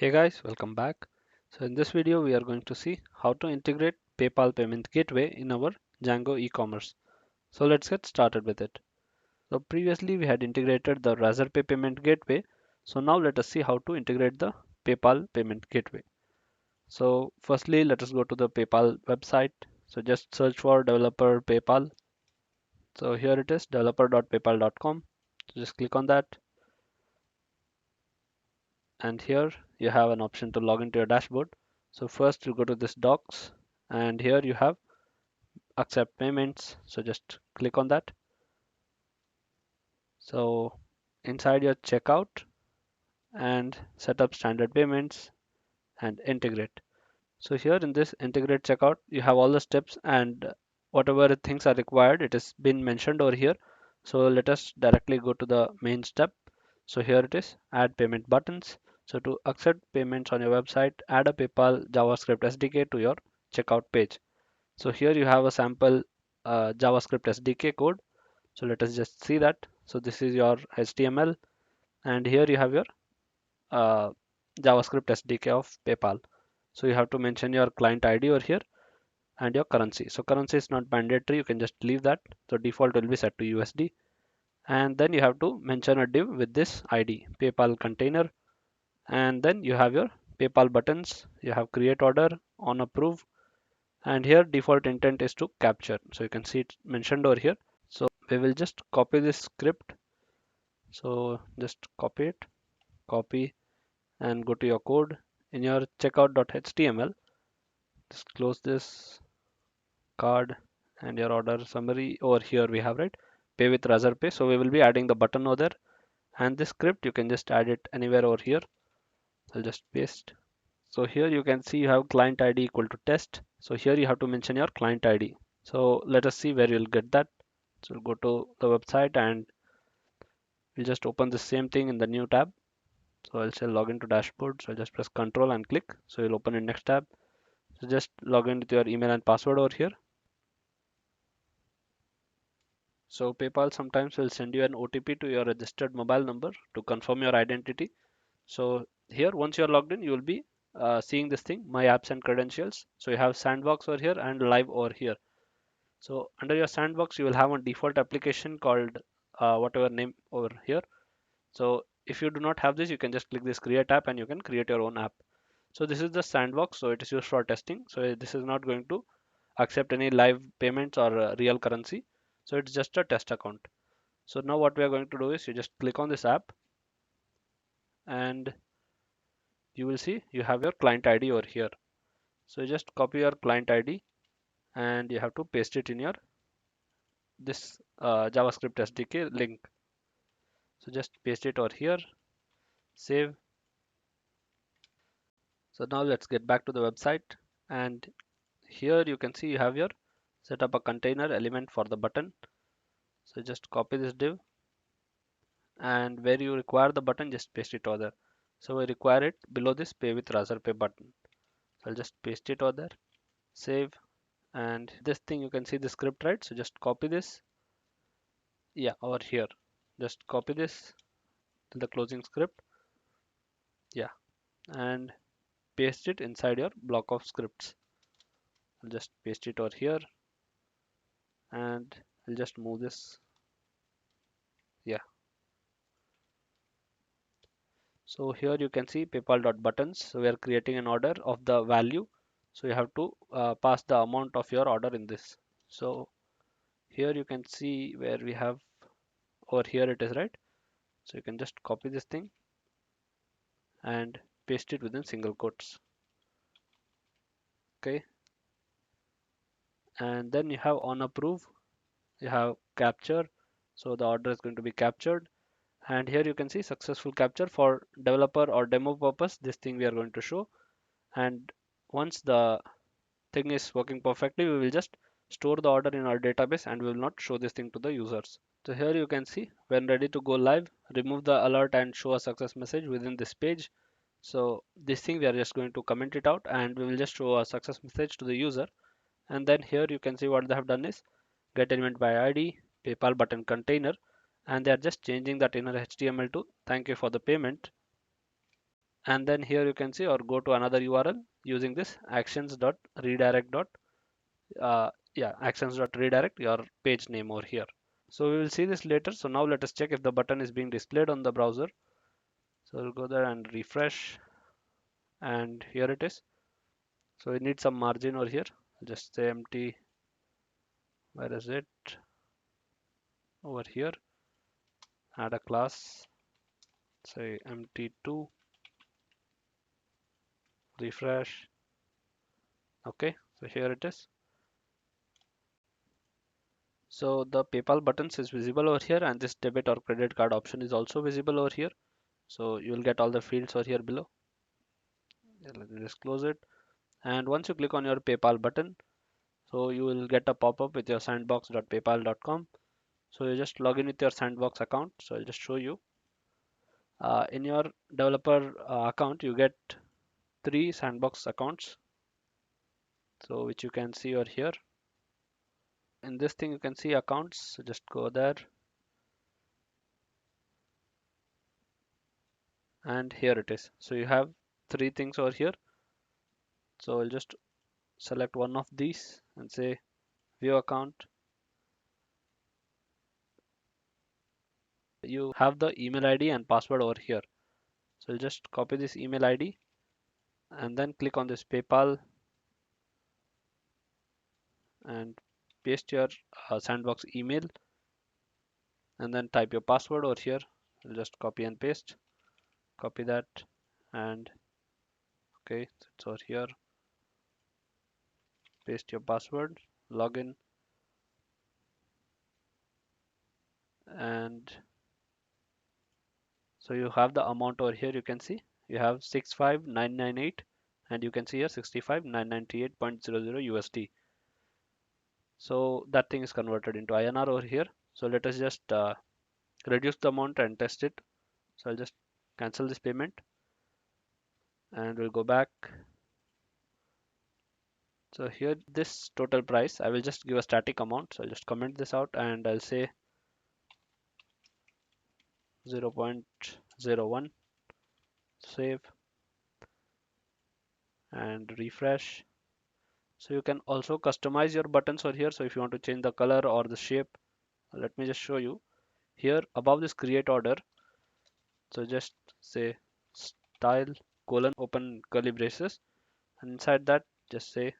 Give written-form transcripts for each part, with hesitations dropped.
Hey guys, welcome back. So in this video, we are going to see how to integrate PayPal payment gateway in our Django Ecommerce. So let's get started with it. So previously we had integrated the Razorpay payment gateway. So now let us see how to integrate the PayPal payment gateway. So firstly, let us go to the PayPal website. So just search for developer PayPal. So here it is, developer.paypal.com. So just click on that. And here you have an option to log into your dashboard. So first you go to this docs, and here you have accept payments. So just click on that. So inside your checkout, and set up standard payments and integrate. So here in this integrate checkout, you have all the steps, and whatever things are required, it has been mentioned over here. So let us directly go to the main step. So here it is, add payment buttons. So to accept payments on your website, add a PayPal JavaScript SDK to your checkout page. So here you have a sample JavaScript SDK code. So let us just see that. So this is your HTML, and here you have your uh, JavaScript SDK of PayPal. So you have to mention your client ID over here and your currency. So currency is not mandatory, you can just leave that. So default will be set to USD. And then you have to mention a div with this ID, PayPal container. And then you have your PayPal buttons. You have create order, on approve, and here default intent is to capture. So you can see it mentioned over here. So we will just copy this script. So just copy it, copy, and go to your code in your checkout.html. Just close this card and your order summary. Over here we have, right, pay with Razorpay. So we will be adding the button over there, and this script you can just add it anywhere over here. I'll just paste. So here you can see you have client ID equal to test. So here you have to mention your client ID. So let us see where you'll get that. So we'll go to the website, and we'll just open the same thing in the new tab. So I'll say login to dashboard. So I'll just press Control and click. So you'll open in next tab. So just log in with your email and password over here. So PayPal sometimes will send you an OTP to your registered mobile number to confirm your identity. So here, once you're logged in, you will be seeing this thing, my apps and credentials. So you have sandbox over here and live over here. So under your sandbox, you will have a default application called whatever name over here. So if you do not have this, you can just click this create app and you can create your own app. So this is the sandbox. So it is used for testing. So this is not going to accept any live payments or real currency. So it's just a test account. So now what we are going to do is you just click on this app, and you will see you have your client ID over here. So you just copy your client ID, and you have to paste it in your this JavaScript SDK link. So just paste it over here, save. So now let's get back to the website, and here you can see you have your set up a container element for the button. So just copy this div, and where you require the button, just paste it over there. So we require it below this pay with Razorpay button. So I'll just paste it over there, save, and this thing you can see the script, right? So just copy this, yeah, over here. Just copy this to the closing script, yeah, and paste it inside your block of scripts. I'll just paste it over here, and I'll just move this, yeah. So here you can see PayPal.buttons. So we are creating an order of the value. So you have to pass the amount of your order in this. So here you can see where we have, over here it is, right? So you can just copy this thing and paste it within single quotes. Okay. And then you have on approve, you have capture. So the order is going to be captured. And here you can see successful capture for developer or demo purpose. This thing we are going to show. And once the thing is working perfectly, we will just store the order in our database, and we will not show this thing to the users. So here you can see when ready to go live, remove the alert and show a success message within this page. So this thing we are just going to comment it out, and we will just show a success message to the user. And then here you can see what they have done is get element by ID, PayPal button container, and they are just changing that inner HTML to thank you for the payment. and then here you can see, or go to another URL using this actions.redirect actions.redirect your page name over here. So we will see this later. So now let us check if the button is being displayed on the browser. So we'll go there and refresh, and here it is. So we need some margin over here. Just say empty. Where is it? Over here. Add a class. Say empty2. Refresh. Okay. So here it is. So the PayPal buttons is visible over here, and this debit or credit card option is also visible over here. So you will get all the fields over here below. Yeah, let me just close it. And once you click on your PayPal button, so you will get a pop-up with your sandbox.paypal.com. So you just log in with your sandbox account. So I'll just show you. In your developer account, you get 3 sandbox accounts. So which you can see over here. In this thing, you can see accounts. So just go there. And here it is. So you have 3 things over here. So I'll just select one of these and say view account. You have the email ID and password over here. So I'll just copy this email ID and then click on this PayPal and paste your sandbox email and then type your password over here. I'll just copy and paste, copy that, and okay, so it's over here. Paste your password, login, and so you have the amount over here. You can see you have 65998 and you can see here 65998.00 USD. So that thing is converted into INR over here. So let us just reduce the amount and test it. So I'll just cancel this payment and we'll go back. So here this total price, I will just give a static amount. So I'll just comment this out and I'll say 0.01, save and refresh. So you can also customize your buttons over here. So if you want to change the color or the shape, let me just show you. Here above this create order, so just say style colon open curly braces, and inside that just say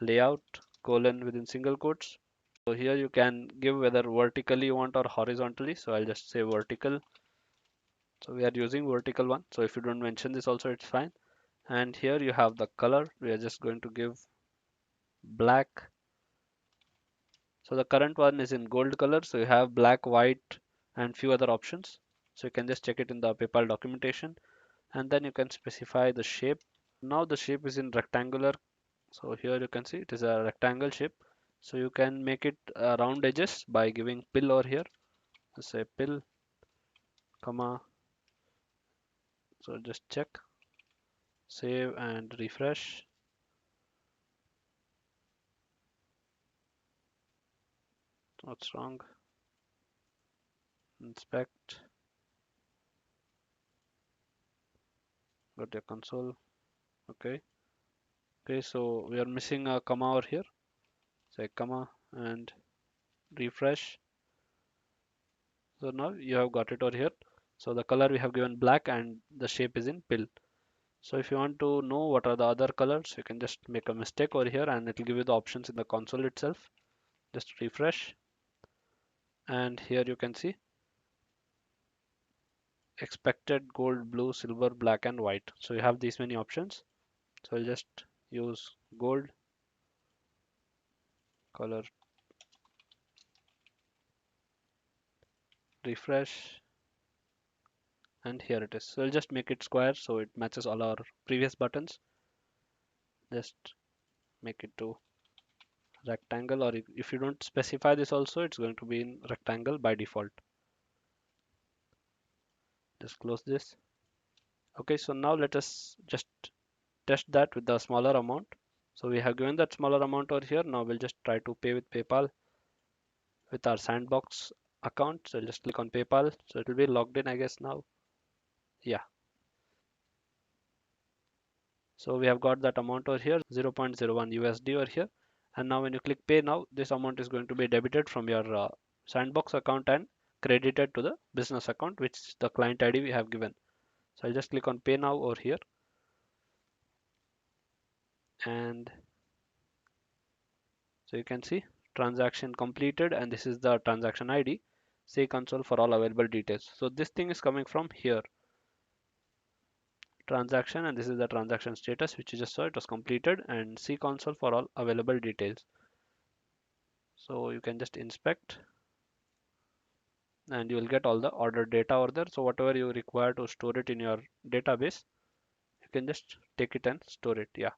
layout colon within single quotes. So here you can give whether vertically you want or horizontally. So I'll just say vertical. So we are using vertical one. So if you don't mention this also, it's fine. And here you have the color. We are just going to give black. So the current one is in gold color. So you have black, white, and few other options. So you can just check it in the PayPal documentation. And then you can specify the shape. Now the shape is in rectangular. So here you can see it is a rectangle shape. So you can make it round edges by giving pill over here. Say pill, comma. So just check, save and refresh. What's wrong? Inspect. Go to your console. Okay. Okay, so we are missing a comma over here. Say comma and refresh. So now you have got it over here. So the color we have given black and the shape is in pill. So if you want to know what are the other colors, you can just make a mistake over here and it will give you the options in the console itself. Just refresh. And here you can see expected gold, blue, silver, black, and white. So you have these many options. So I'll just use gold color, refresh, and here it is. So I'll just make it square so it matches all our previous buttons. Just make it to rectangle, or if you don't specify this also, it's going to be in rectangle by default. Just close this. Okay, so now let us just test that with the smaller amount. So we have given that smaller amount over here. Now we'll just try to pay with PayPal with our sandbox account. So I'll just click on PayPal. So it will be logged in, I guess now. Yeah. So we have got that amount over here, 0.01 USD over here. And now when you click pay now, this amount is going to be debited from your sandbox account and credited to the business account, which is the client ID we have given. So I'll just click on pay now over here, and so you can see transaction completed, and this is the transaction ID. See console for all available details. So this thing is coming from here, transaction, and this is the transaction status which you just saw, it was completed, and see console for all available details. So you can just inspect and you will get all the order data over there. So whatever you require to store it in your database, you can just take it and store it. Yeah,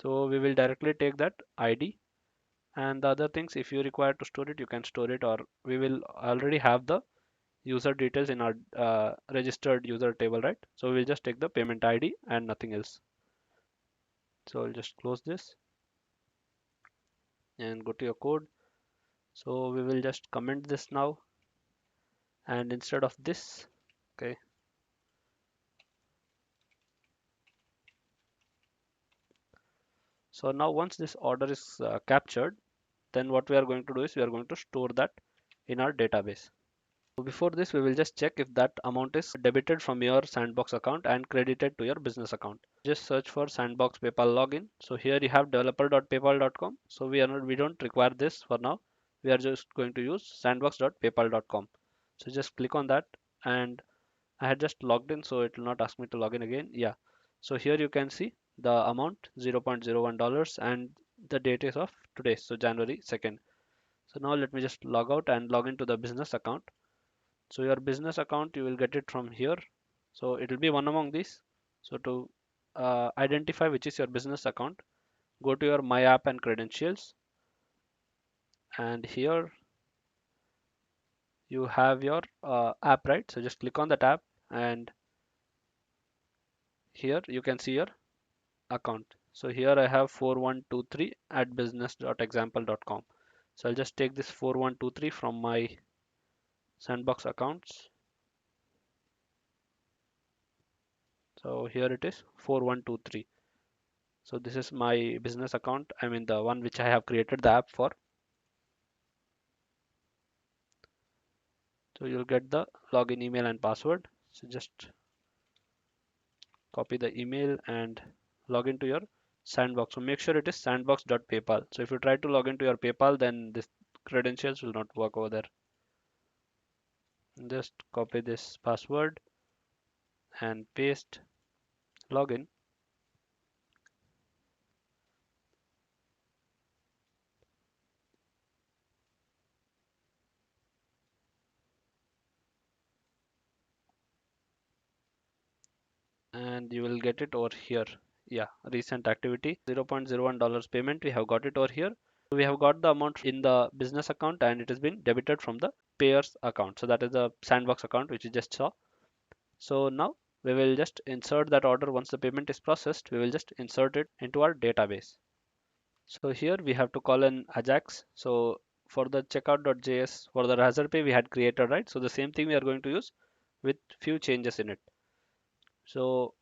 so we will directly take that ID, and the other things, if you require to store it, you can store it, or we will already have the user details in our registered user table, right? So we'll just take the payment ID and nothing else. So I'll just close this and go to your code. So we will just comment this now, and instead of this, okay, so now once this order is captured, then what we are going to do is we are going to store that in our database. So before this, we will just check if that amount is debited from your sandbox account and credited to your business account. Just search for sandbox PayPal login. So here you have developer.paypal.com. So we don't require this for now. We are just going to use sandbox.paypal.com. So just click on that, and I had just logged in, so it will not ask me to log in again. Yeah. So here you can see the amount $0.01 and the date is of today, so January 2nd. So now let me just log out and log into the business account. So your business account, you will get it from here. So it will be one among these. So to identify which is your business account, go to your my app and credentials, and here you have your app, right? So just click on that app, and here you can see your account. So here I have 4123 at business.example.com. So I'll just take this 4123 from my sandbox accounts. So here it is 4123. So this is my business account. I mean the one which I have created the app for. So you'll get the login email and password. So just copy the email and log into your sandbox. So make sure it is sandbox.paypal. So if you try to log into your PayPal, then this credentials will not work over there. Just copy this password and paste login. And you will get it over here. Yeah, recent activity, $0.01 payment, we have got it over here. So we have got the amount in the business account, and it has been debited from the payers account. So that is the sandbox account which you just saw. So now we will just insert that order. Once the payment is processed, we will just insert it into our database. So here we have to call an Ajax. So for the checkout.js, for the Razorpay we had created, right? So the same thing we are going to use with few changes in it. So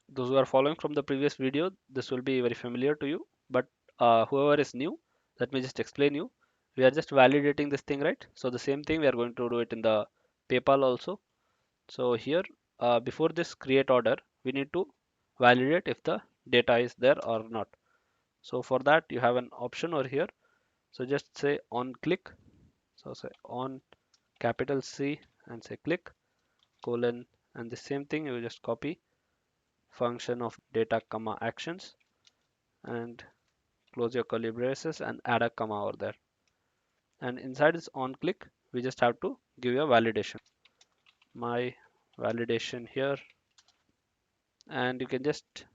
those who are following from the previous video, this will be very familiar to you, but whoever is new, let me just explain you. We are just validating this thing, right? So the same thing we are going to do it in the PayPal also. So here, before this create order, we need to validate if the data is there or not. So for that, you have an option over here. So just say on click. So say on capital C and say click colon, and the same thing you just copy function of data comma actions and close your curly braces and add a comma over there. And inside this on click, we just have to give you a validation. My validation here, and you can just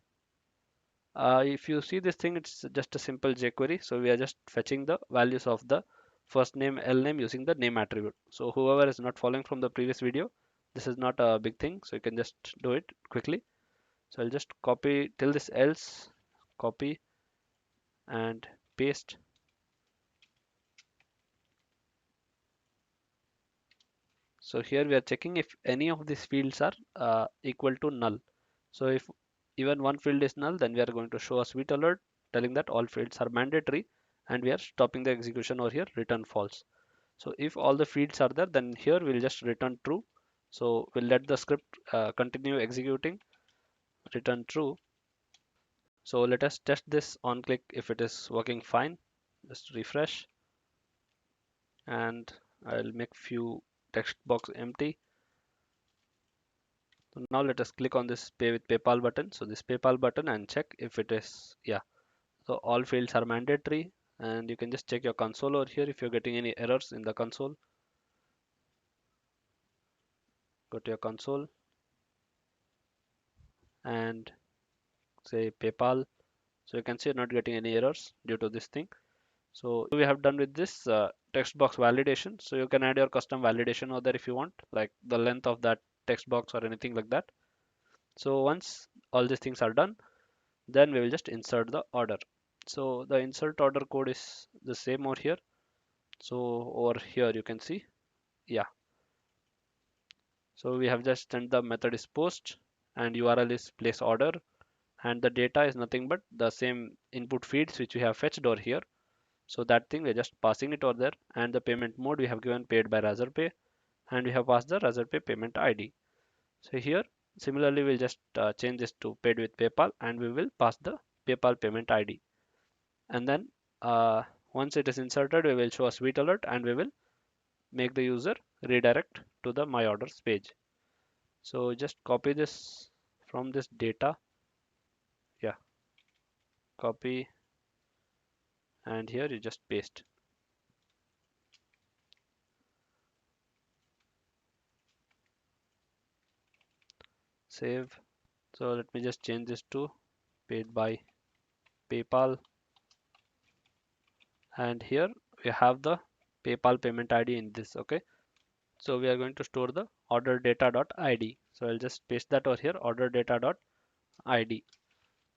if you see this thing, it's just a simple jQuery. So we are just fetching the values of the first name, L name using the name attribute. So whoever is not following from the previous video, this is not a big thing. So you can just do it quickly. So I'll just copy till this else, copy and paste. So here we are checking if any of these fields are equal to null. So if even one field is null, then we are going to show a sweet alert telling that all fields are mandatory, and we are stopping the execution over here, return false. So if all the fields are there, then here we'll just return true. So we'll let the script continue executing, return true. So let us test this on click if it is working fine. Just refresh, and I'll make few text box empty. So now let us click on this pay with PayPal button. So this PayPal button, and check if it is, yeah. So all fields are mandatory, and you can just check your console over here if you're getting any errors in the console. Go to your console and say PayPal. So you can see you're not getting any errors due to this thing. So we have done with this text box validation. So you can add your custom validation over there if you want, like the length of that text box or anything like that. So once all these things are done, then we will just insert the order. So the insert order code is the same over here. So over here you can see, yeah. So we have just sent the method is post and URL is place order, and the data is nothing but the same input feeds which we have fetched over here. So that thing we're just passing it over there, and the payment mode we have given paid by Razorpay, and we have passed the Razorpay payment ID. So here similarly we'll just change this to paid with PayPal, and we will pass the PayPal payment ID. And then uh, once it is inserted, we will show a sweet alert, and we will make the user redirect to the my orders page. So just copy this from this data, yeah, copy, and here you just paste, save. So let me just change this to paid by PayPal, and here we have the PayPal payment ID in this. Okay, so we are going to store the order data.id. So I'll just paste that over here, order data.id.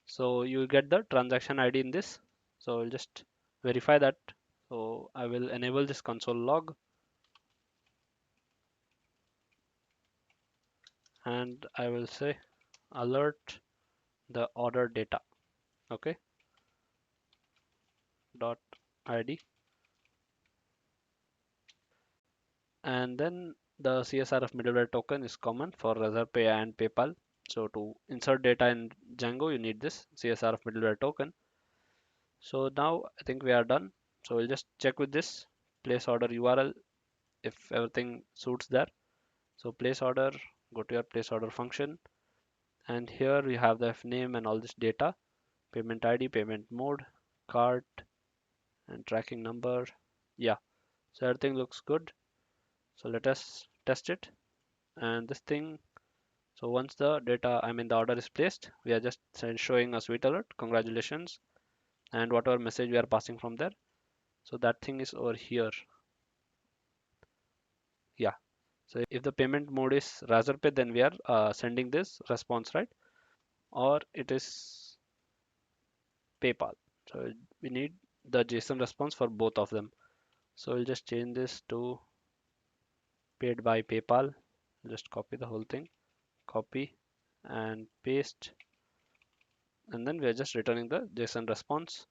So you get the transaction ID in this. So I'll just verify that. So I will enable this console log, and I will say alert the order data. Okay, dot id, and then the CSRF middleware token is common for Razorpay and PayPal. So to insert data in Django, you need this CSRF middleware token. So now I think we are done. So we'll just check with this place order URL if everything suits there. So place order, go to your place order function, and here we have the name and all this data, payment ID, payment mode, cart, and tracking number. Yeah, so everything looks good. So let us test it. And this thing, so once the data, I mean the order is placed, we are just showing a sweet alert, congratulations, and whatever message we are passing from there. So that thing is over here. Yeah. So if the payment mode is Razorpay, then we are sending this response, right? Or it is PayPal. So we need the JSON response for both of them. So we'll just change this to paid by PayPal. Just copy the whole thing, copy and paste, and then we are just returning the JSON response.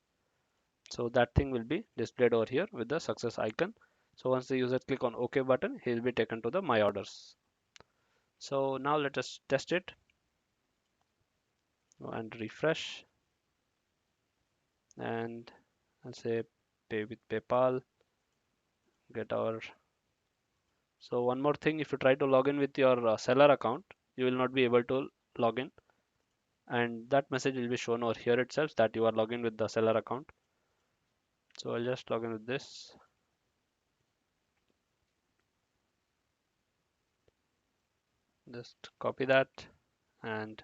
So that thing will be displayed over here with the success icon. So once the user click on OK button, he will be taken to the My Orders. So now let us test it and refresh, and I'll say pay with PayPal, get our. So one more thing, if you try to log in with your seller account, you will not be able to log in, and that message will be shown over here itself that you are logged in with the seller account. So I'll just log in with this. Just copy that and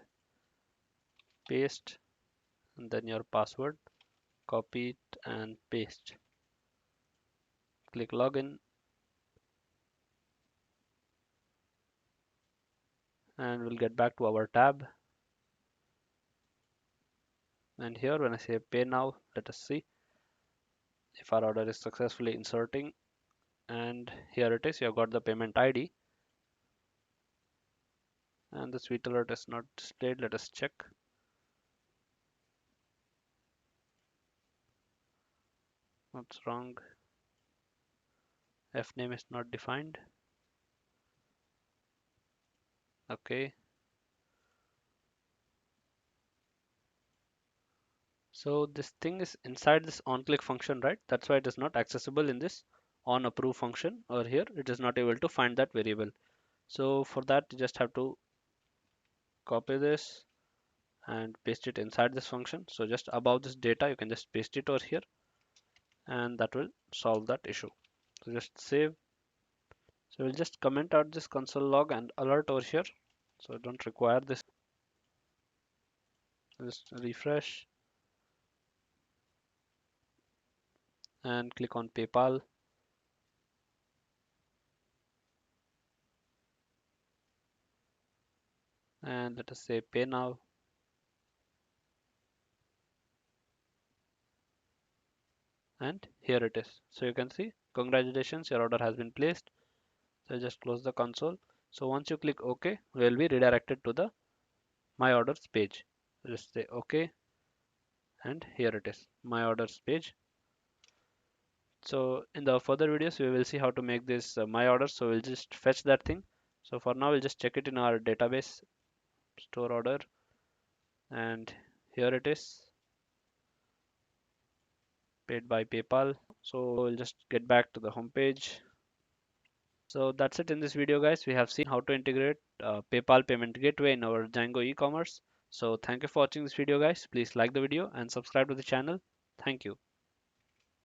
paste, and then your password, copy it and paste. Click login, and we'll get back to our tab. And here when I say pay now, let us see if our order is successfully inserting. And here it is, you have got the payment ID, and the sweet alert is not displayed. Let us check. What's wrong? F name is not defined. Okay. So this thing is inside this onClick function, right? That's why it is not accessible in this onApprove function, or here it is not able to find that variable. So for that, you just have to copy this and paste it inside this function. So just above this data, you can just paste it over here, and that will solve that issue. So just save. So we'll just comment out this console log and alert over here. So I don't require this. Just refresh and click on PayPal, and let us say pay now. And here it is. So you can see, congratulations, your order has been placed. So just close the console. So once you click OK, we will be redirected to the My Orders page. Just say OK, and here it is, My Orders page. So in the further videos, we will see how to make this My Orders. So we'll just fetch that thing. So for now, we'll just check it in our database, store order, and here it is, paid by PayPal. So we'll just get back to the home page. So that's it in this video, guys. We have seen how to integrate PayPal payment gateway in our Django e-commerce. So thank you for watching this video, guys. Please like the video and subscribe to the channel. Thank you.